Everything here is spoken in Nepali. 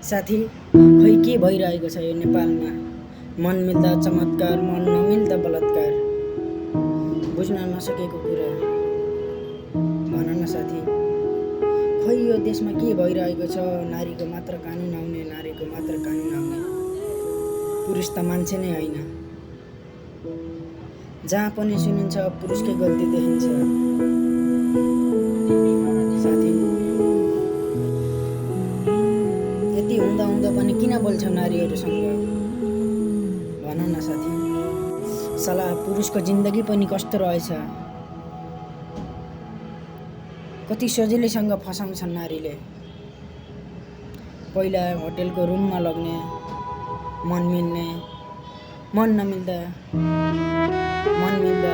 साथी, खै के भइरहेको छ यो नेपालमा? मन मिल्दा चमत्कार, मन नमिल्दा बलात्कार। बुझ्न नसकेको कुरा भन न साथी। खै यो देशमा के भइरहेको छ? नारीको मात्र कानुन आउने, नारीको मात्र कानुन आउने। पुरुष त मान्छे नै होइन। जहाँ पनि सुनिन्छ पुरुषकै गल्ती देखिन्छ। साथी, यति हुँदा हुँदा पनि किन बोल्छौ नारीहरूसँग? भन न साथी। साला पुरुषको जिन्दगी पनि कस्तो रहेछ? कति सजिलैसँग फसाउँछन् नारीले। पहिला होटेलको रुममा लग्ने, मन मिल्ने, मन नमिल्दा, मन मिल्दा